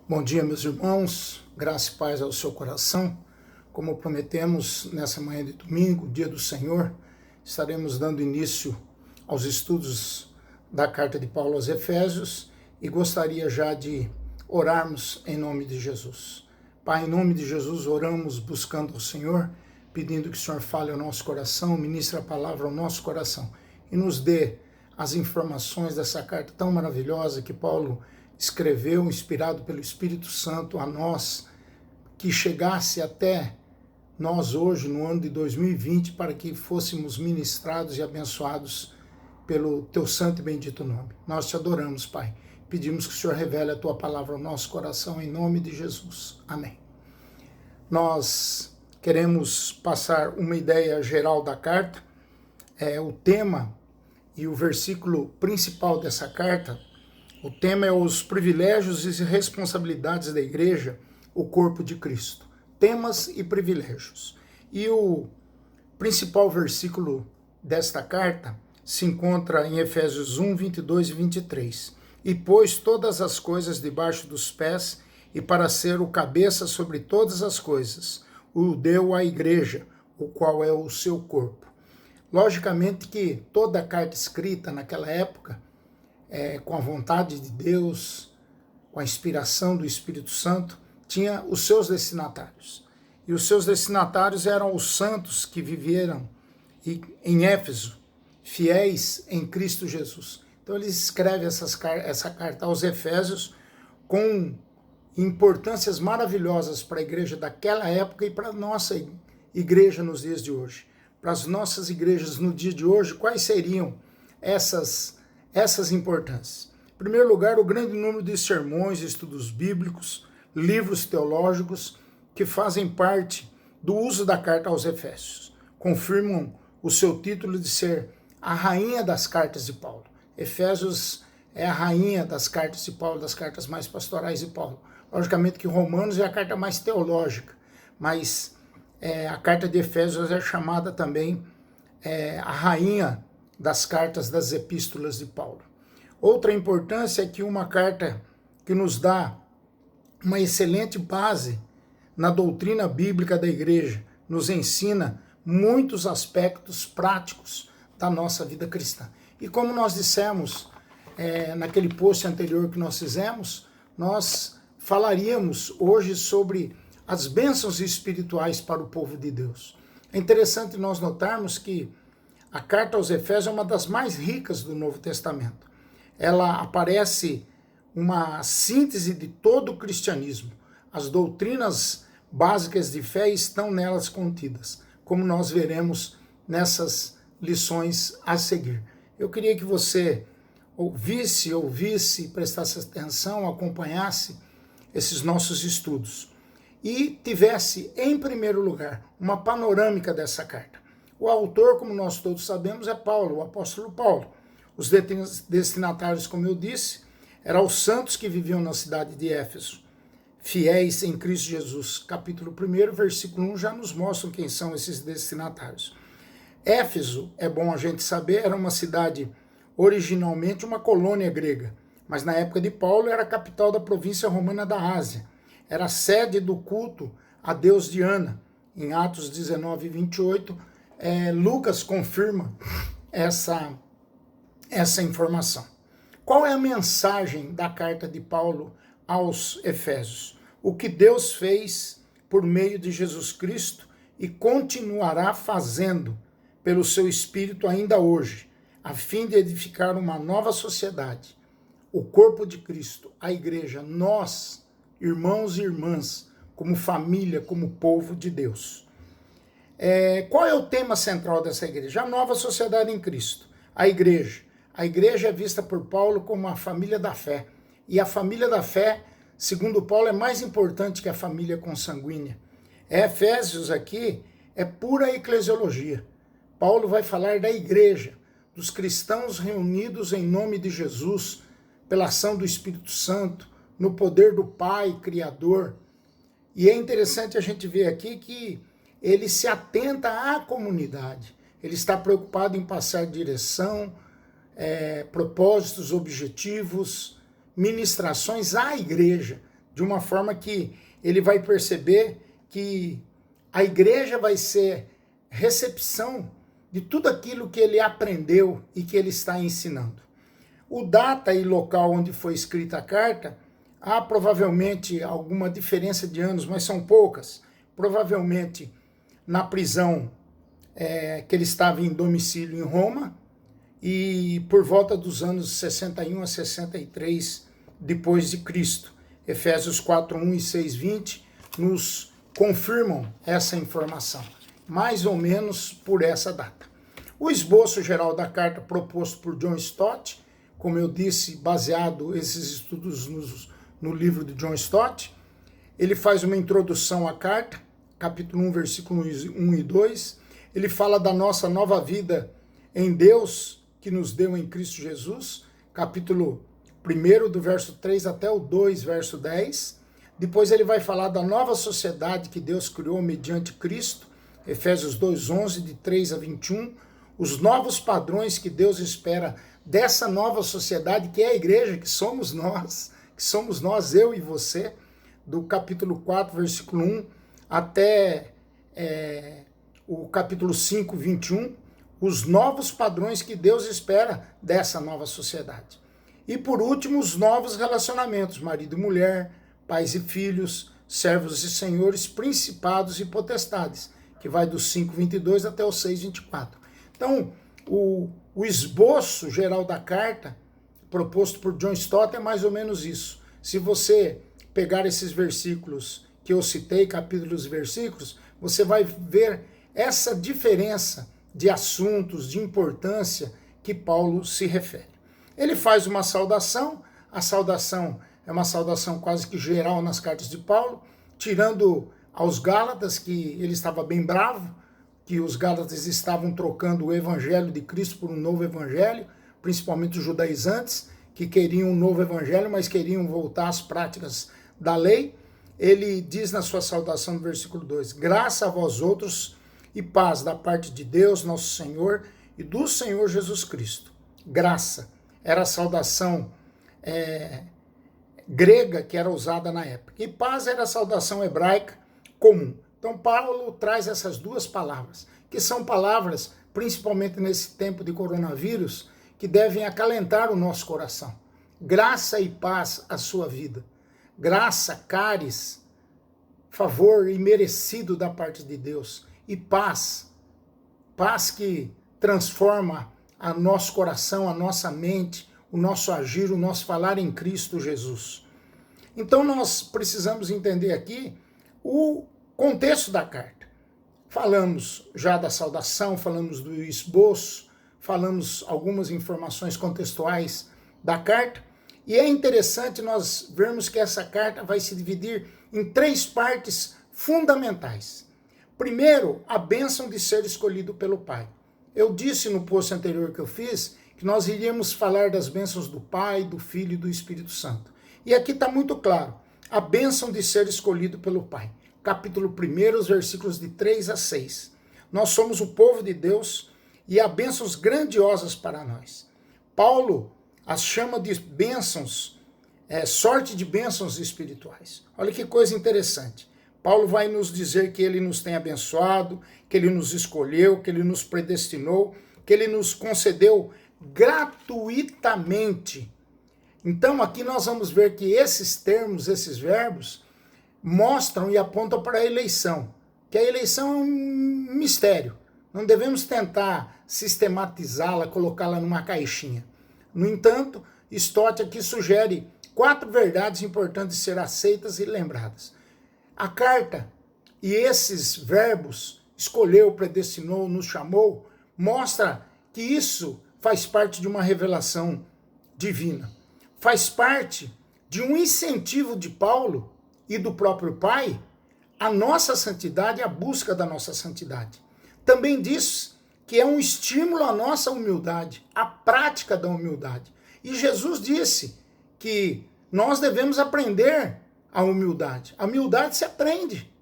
Bom dia, meus irmãos, graça e paz ao seu coração. Como prometemos, nessa manhã de domingo, dia do Senhor, estaremos dando início aos estudos da carta de Paulo aos Efésios e gostaria já de orarmos em nome de Jesus. Pai, em nome de Jesus, oramos buscando ao Senhor, pedindo que o Senhor fale ao nosso coração, ministre a palavra ao nosso coração e nos dê as informações dessa carta tão maravilhosa que Paulo escreveu, inspirado pelo Espírito Santo a nós, que chegasse até nós hoje, no ano de 2020, para que fôssemos ministrados e abençoados pelo teu santo e bendito nome. Nós te adoramos, Pai. Pedimos que o Senhor revele a tua palavra ao nosso coração, em nome de Jesus. Amém. Nós queremos passar uma ideia geral da carta, o tema e o versículo principal dessa carta. O tema é os privilégios e responsabilidades da igreja, o corpo de Cristo. Temas e privilégios. E o principal versículo desta carta se encontra em Efésios 1, 22 e 23. E pôs todas as coisas debaixo dos pés, e para ser o cabeça sobre todas as coisas, o deu à igreja, o qual é o seu corpo. Logicamente que toda a carta escrita naquela época, com a vontade de Deus, com a inspiração do Espírito Santo, tinha os seus destinatários. E os seus destinatários eram os santos que viveram em Éfeso, fiéis em Cristo Jesus. Então ele escreve essa carta aos Efésios com importâncias maravilhosas para a igreja daquela época e para a nossa igreja nos dias de hoje. Para as nossas igrejas no dia de hoje, quais seriam essas importâncias? Em primeiro lugar, o grande número de sermões, estudos bíblicos, livros teológicos que fazem parte do uso da carta aos Efésios. Confirmam o seu título de ser a rainha das cartas de Paulo. Efésios é a rainha das cartas de Paulo, das cartas mais pastorais de Paulo. Logicamente que Romanos é a carta mais teológica, mas a carta de Efésios é chamada também a rainha das cartas das epístolas de Paulo. Outra importância é que uma carta que nos dá uma excelente base na doutrina bíblica da igreja, nos ensina muitos aspectos práticos da nossa vida cristã. E como nós dissemos naquele post anterior que nós fizemos, nós falaríamos hoje sobre as bênçãos espirituais para o povo de Deus. É interessante nós notarmos que a carta aos Efésios é uma das mais ricas do Novo Testamento. Ela aparece uma síntese de todo o cristianismo. As doutrinas básicas de fé estão nelas contidas, como nós veremos nessas lições a seguir. Eu queria que você ouvisse, prestasse atenção, acompanhasse esses nossos estudos e tivesse, em primeiro lugar, uma panorâmica dessa carta. O autor, como nós todos sabemos, é Paulo, o apóstolo Paulo. Os destinatários, como eu disse, eram os santos que viviam na cidade de Éfeso, fiéis em Cristo Jesus. Capítulo 1, versículo 1 já nos mostram quem são esses destinatários. Éfeso, é bom a gente saber, era uma cidade originalmente uma colônia grega, mas na época de Paulo era a capital da província romana da Ásia. Era a sede do culto a deus Diana. Em Atos 19 e 28, Lucas confirma essa informação. Qual é a mensagem da carta de Paulo aos Efésios? O que Deus fez por meio de Jesus Cristo e continuará fazendo pelo seu Espírito ainda hoje, a fim de edificar uma nova sociedade, o corpo de Cristo, a igreja, nós, irmãos e irmãs, como família, como povo de Deus. Qual é o tema central dessa igreja? A nova sociedade em Cristo, a igreja. A igreja é vista por Paulo como a família da fé. E a família da fé, segundo Paulo, é mais importante que a família consanguínea. Efésios aqui é pura eclesiologia. Paulo vai falar da igreja, dos cristãos reunidos em nome de Jesus, pela ação do Espírito Santo, no poder do Pai, Criador. E é interessante a gente ver aqui que ele se atenta à comunidade. Ele está preocupado em passar direção, propósitos, objetivos, ministrações à igreja, de uma forma que ele vai perceber que a igreja vai ser recepção de tudo aquilo que ele aprendeu e que ele está ensinando. O data e local onde foi escrita a carta, há provavelmente alguma diferença de anos, mas são poucas. Provavelmente na prisão que ele estava em domicílio em Roma, e por volta dos anos 61 a 63 depois de Cristo. Efésios 4:1 e 6:20 nos confirmam essa informação, mais ou menos por essa data. O esboço geral da carta proposto por John Stott, como eu disse, baseado esses estudos no livro de John Stott, ele faz uma introdução à carta, capítulo 1, versículo 1 e 2, ele fala da nossa nova vida em Deus, que nos deu em Cristo Jesus, capítulo 1, do verso 3 até o 2, verso 10. Depois ele vai falar da nova sociedade que Deus criou mediante Cristo, Efésios 2:11, de 3 a 21, os novos padrões que Deus espera dessa nova sociedade, que é a igreja, que somos nós, eu e você, do capítulo 4, versículo 1, até o capítulo 5, 21, os novos padrões que Deus espera dessa nova sociedade. E por último, os novos relacionamentos, marido e mulher, pais e filhos, servos e senhores, principados e potestades, que vai do 5:22 até o 6:24. Então, o esboço geral da carta, proposto por John Stott, é mais ou menos isso. Se você pegar esses versículos que eu citei, capítulos e versículos, você vai ver essa diferença de assuntos, de importância que Paulo se refere. Ele faz uma saudação, a saudação é uma saudação quase que geral nas cartas de Paulo, tirando aos Gálatas, que ele estava bem bravo, que os Gálatas estavam trocando o evangelho de Cristo por um novo evangelho, principalmente os judaizantes, que queriam um novo evangelho, mas queriam voltar às práticas da lei. Ele diz na sua saudação no versículo 2, graça a vós outros e paz da parte de Deus, nosso Senhor, e do Senhor Jesus Cristo. Graça era a saudação grega que era usada na época. E paz era a saudação hebraica comum. Então Paulo traz essas duas palavras, que são palavras, principalmente nesse tempo de coronavírus, que devem acalentar o nosso coração. Graça e paz à sua vida. Graça, caris, favor imerecido da parte de Deus. E paz, paz que transforma o nosso coração, a nossa mente, o nosso agir, o nosso falar em Cristo Jesus. Então nós precisamos entender aqui o contexto da carta. Falamos já da saudação, falamos do esboço, falamos algumas informações contextuais da carta, e é interessante nós vermos que essa carta vai se dividir em 3 partes fundamentais. Primeiro, a bênção de ser escolhido pelo Pai. Eu disse no post anterior que eu fiz que nós iríamos falar das bênçãos do Pai, do Filho e do Espírito Santo. E aqui está muito claro, a bênção de ser escolhido pelo Pai. Capítulo 1, os versículos de 3 a 6. Nós somos o povo de Deus e há bênçãos grandiosas para nós. Paulo as chama de bênçãos, sorte de bênçãos espirituais. Olha que coisa interessante. Paulo vai nos dizer que ele nos tem abençoado, que ele nos escolheu, que ele nos predestinou, que ele nos concedeu gratuitamente. Então aqui nós vamos ver que esses termos, esses verbos, mostram e apontam para a eleição, que a eleição é um mistério. Não devemos tentar sistematizá-la, colocá-la numa caixinha. No entanto, Stott aqui sugere 4 verdades importantes de ser aceitas e lembradas. A carta e esses verbos, escolheu, predestinou, nos chamou, mostra que isso faz parte de uma revelação divina. Faz parte de um incentivo de Paulo e do próprio Pai a nossa santidade, a busca da nossa santidade. Também diz que é um estímulo à nossa humildade, à prática da humildade. E Jesus disse que nós devemos aprender a humildade. A humildade se aprende.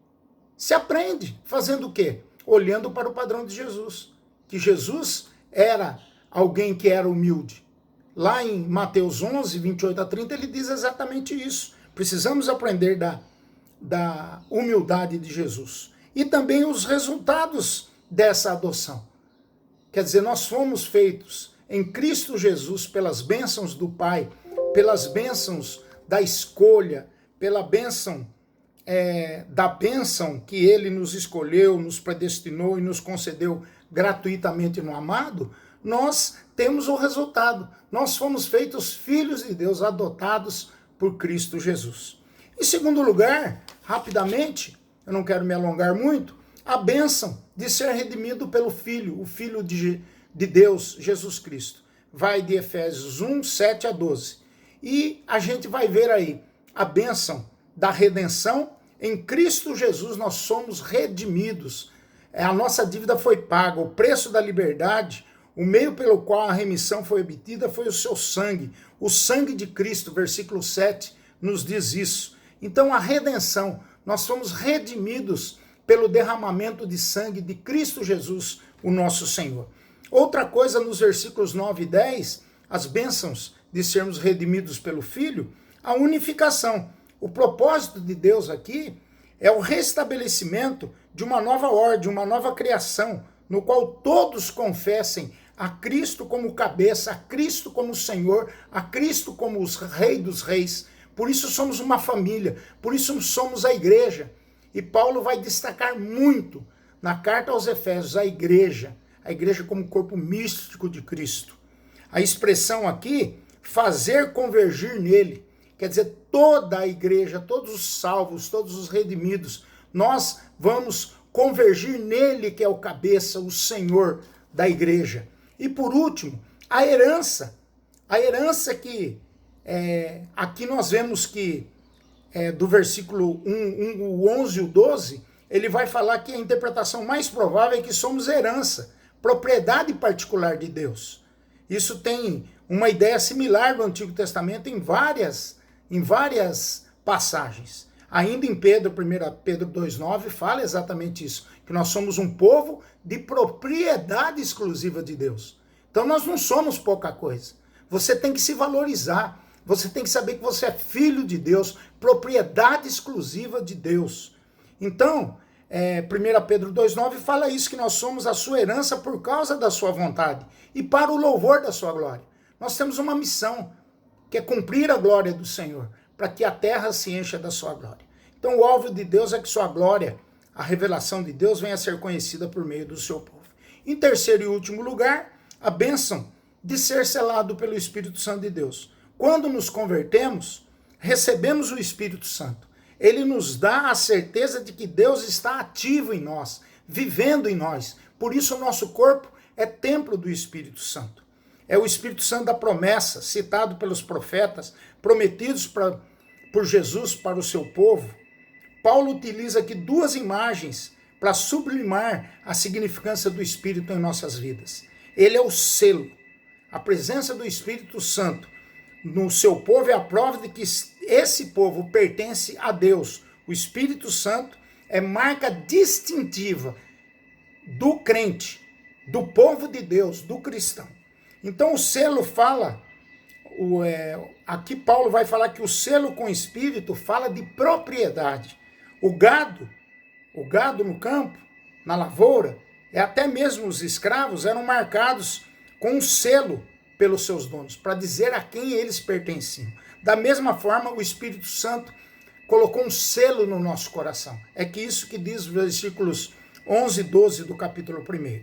Se aprende fazendo o quê? Olhando para o padrão de Jesus. Que Jesus era alguém que era humilde. Lá em Mateus 11, 28 a 30, ele diz exatamente isso. Precisamos aprender da humildade de Jesus. E também os resultados dessa adoção. Quer dizer, nós fomos feitos em Cristo Jesus pelas bênçãos do Pai, pelas bênçãos da escolha, pela bênção da bênção que Ele nos escolheu, nos predestinou e nos concedeu gratuitamente no amado. Nós temos o resultado. Nós fomos feitos filhos de Deus, adotados por Cristo Jesus. Em segundo lugar, rapidamente, eu não quero me alongar muito, a bênção de ser redimido pelo Filho, o Filho de Deus, Jesus Cristo. Vai de Efésios 1, 7 a 12. E a gente vai ver aí a bênção da redenção. Em Cristo Jesus nós somos redimidos. A nossa dívida foi paga, o preço da liberdade, o meio pelo qual a remissão foi obtida foi o seu sangue. O sangue de Cristo, versículo 7, nos diz isso. Então a redenção, nós fomos redimidos pelo derramamento de sangue de Cristo Jesus, o nosso Senhor. Outra coisa, nos versículos 9 e 10, as bênçãos de sermos redimidos pelo Filho, a unificação. O propósito de Deus aqui é o restabelecimento de uma nova ordem, uma nova criação, no qual todos confessem a Cristo como cabeça, a Cristo como Senhor, a Cristo como o Rei dos Reis. Por isso somos uma família, por isso somos a igreja. E Paulo vai destacar muito na carta aos Efésios a igreja como corpo místico de Cristo. A expressão aqui, fazer convergir nele, quer dizer, toda a igreja, todos os salvos, todos os redimidos, nós vamos convergir nele que é o cabeça, o Senhor da igreja. E por último, a herança que aqui nós vemos que do versículo 1, o 11 e o 12, ele vai falar que a interpretação mais provável é que somos herança, propriedade particular de Deus. Isso tem uma ideia similar do Antigo Testamento em várias passagens. Ainda em Pedro, 1 Pedro 2,9, fala exatamente isso, que nós somos um povo de propriedade exclusiva de Deus. Então nós não somos pouca coisa. Você tem que se valorizar. Você tem que saber que você é filho de Deus, propriedade exclusiva de Deus. Então, 1 Pedro 2,9 fala isso, que nós somos a sua herança por causa da sua vontade e para o louvor da sua glória. Nós temos uma missão, que é cumprir a glória do Senhor, para que a terra se encha da sua glória. Então, o alvo de Deus é que sua glória, a revelação de Deus, venha a ser conhecida por meio do seu povo. Em terceiro e último lugar, a bênção de ser selado pelo Espírito Santo de Deus. Quando nos convertemos, recebemos o Espírito Santo. Ele nos dá a certeza de que Deus está ativo em nós, vivendo em nós. Por isso o nosso corpo é templo do Espírito Santo. É o Espírito Santo da promessa, citado pelos profetas, prometidos por Jesus para o seu povo. Paulo utiliza aqui duas imagens para sublimar a significância do Espírito em nossas vidas. Ele é o selo. A presença do Espírito Santo no seu povo é a prova de que esse povo pertence a Deus. O Espírito Santo é marca distintiva do crente, do povo de Deus, do cristão. Então o selo fala, aqui Paulo vai falar que o selo com o Espírito fala de propriedade. O gado no campo, na lavoura, e até mesmo os escravos eram marcados com um selo pelos seus donos, para dizer a quem eles pertenciam. Da mesma forma, o Espírito Santo colocou um selo no nosso coração. É que isso que diz os versículos 11 e 12 do capítulo 1.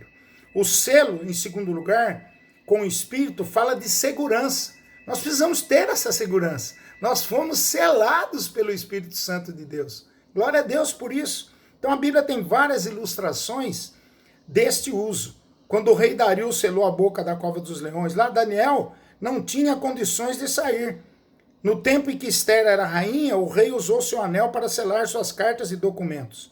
O selo, em segundo lugar, com o Espírito, fala de segurança. Nós precisamos ter essa segurança. Nós fomos selados pelo Espírito Santo de Deus. Glória a Deus por isso. Então a Bíblia tem várias ilustrações deste uso. Quando o rei Dario selou a boca da cova dos leões, lá Daniel não tinha condições de sair. No tempo em que Esther era rainha, o rei usou seu anel para selar suas cartas e documentos.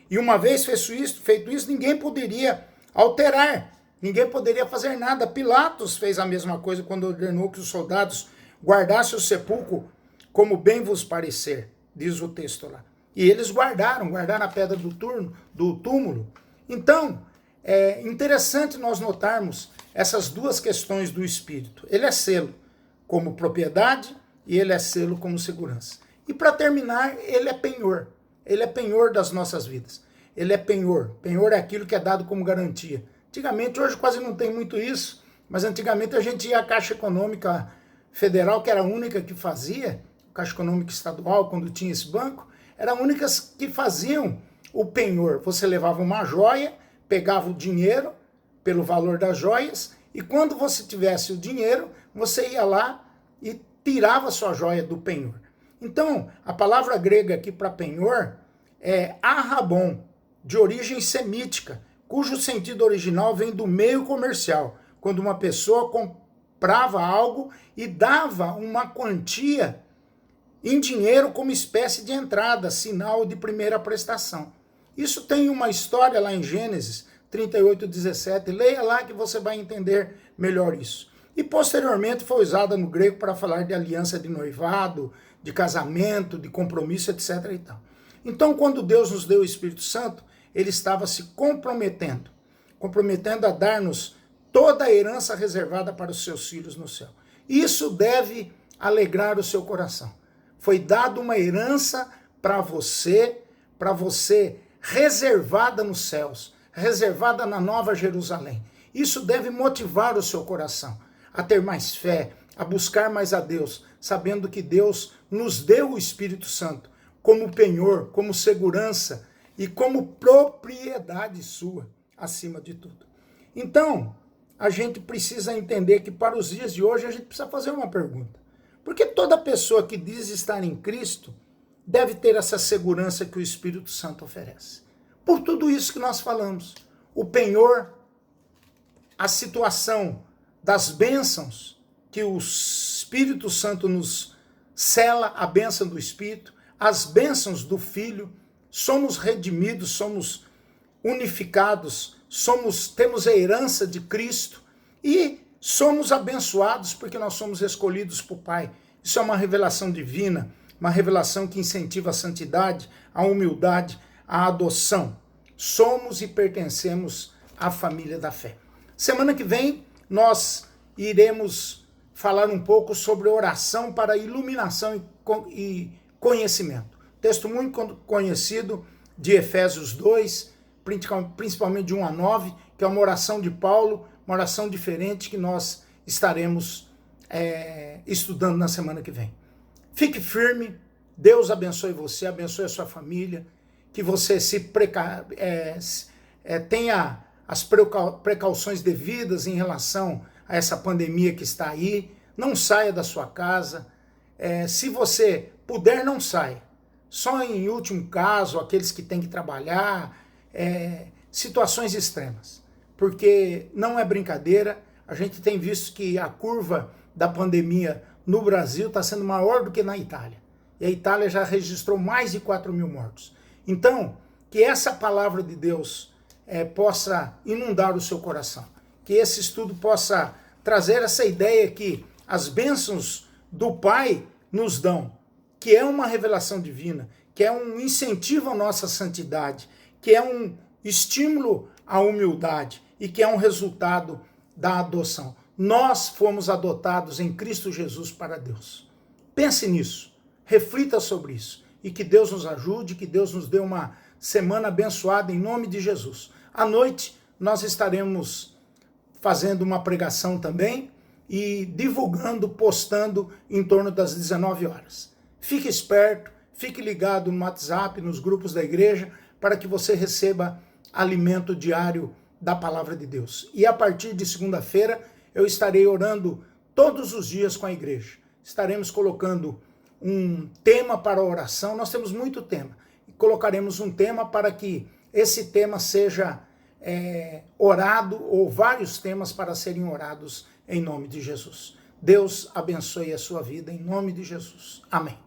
E uma vez feito isso, ninguém poderia alterar, ninguém poderia fazer nada. Pilatos fez a mesma coisa quando ordenou que os soldados guardassem o sepulcro como bem vos parecer, diz o texto lá. E eles guardaram a pedra do túmulo. Então, é interessante nós notarmos essas duas questões do Espírito. Ele é selo como propriedade e ele é selo como segurança. E para terminar, ele é penhor. Ele é penhor das nossas vidas. Ele é penhor. Penhor é aquilo que é dado como garantia. Antigamente, hoje quase não tem muito isso, mas antigamente a gente ia à Caixa Econômica Federal, que era a única que fazia, Caixa Econômica Estadual, quando tinha esse banco, eram as únicas que faziam o penhor. Você levava uma joia, pegava o dinheiro pelo valor das joias, e quando você tivesse o dinheiro, você ia lá e tirava a sua joia do penhor. Então, a palavra grega aqui para penhor é arrabon, de origem semítica, cujo sentido original vem do meio comercial, quando uma pessoa comprava algo e dava uma quantia em dinheiro como espécie de entrada, sinal de primeira prestação. Isso tem uma história lá em Gênesis 38:17, leia lá que você vai entender melhor isso. E posteriormente foi usada no grego para falar de aliança de noivado, de casamento, de compromisso, etc. e tal. Então, quando Deus nos deu o Espírito Santo, ele estava se comprometendo a dar-nos toda a herança reservada para os seus filhos no céu. Isso deve alegrar o seu coração. Foi dado uma herança para você reservada nos céus, reservada na Nova Jerusalém. Isso deve motivar o seu coração a ter mais fé, a buscar mais a Deus, sabendo que Deus nos deu o Espírito Santo como penhor, como segurança e como propriedade sua, acima de tudo. Então, a gente precisa entender que para os dias de hoje a gente precisa fazer uma pergunta. Porque toda pessoa que diz estar em Cristo deve ter essa segurança que o Espírito Santo oferece. Por tudo isso que nós falamos, o penhor, a situação das bênçãos que o Espírito Santo nos sela, a bênção do Espírito, as bênçãos do Filho, somos redimidos, somos unificados, temos a herança de Cristo e somos abençoados porque nós somos escolhidos por Pai. Isso é uma revelação divina, uma revelação que incentiva a santidade, a humildade, a adoção. Somos e pertencemos à família da fé. Semana que vem nós iremos falar um pouco sobre oração para iluminação e conhecimento. Texto muito conhecido de Efésios 2, principalmente de 1-9, que é uma oração de Paulo, uma oração diferente que nós estaremos estudando na semana que vem. Fique firme, Deus abençoe você, abençoe a sua família, que você tenha as precauções devidas em relação a essa pandemia que está aí, não saia da sua casa, se você puder, não saia, só em último caso, aqueles que têm que trabalhar, situações extremas, porque não é brincadeira. A gente tem visto que a curva da pandemia no Brasil está sendo maior do que na Itália. E a Itália já registrou mais de 4.000 mortos. Então, que essa palavra de Deus possa inundar o seu coração. Que esse estudo possa trazer essa ideia que as bênçãos do Pai nos dão, que é uma revelação divina, que é um incentivo à nossa santidade, que é um estímulo à humildade e que é um resultado da adoção. Nós fomos adotados em Cristo Jesus para Deus. Pense nisso, reflita sobre isso e que Deus nos ajude, que Deus nos dê uma semana abençoada em nome de Jesus. À noite nós estaremos fazendo uma pregação também e divulgando, postando em torno das 19 horas. Fique esperto, fique ligado no WhatsApp, nos grupos da igreja, para que você receba alimento diário da palavra de Deus. E a partir de segunda-feira, eu estarei orando todos os dias com a igreja. Estaremos colocando um tema para a oração. Nós temos muito tema. E colocaremos um tema para que esse tema seja orado, ou vários temas para serem orados em nome de Jesus. Deus abençoe a sua vida em nome de Jesus. Amém.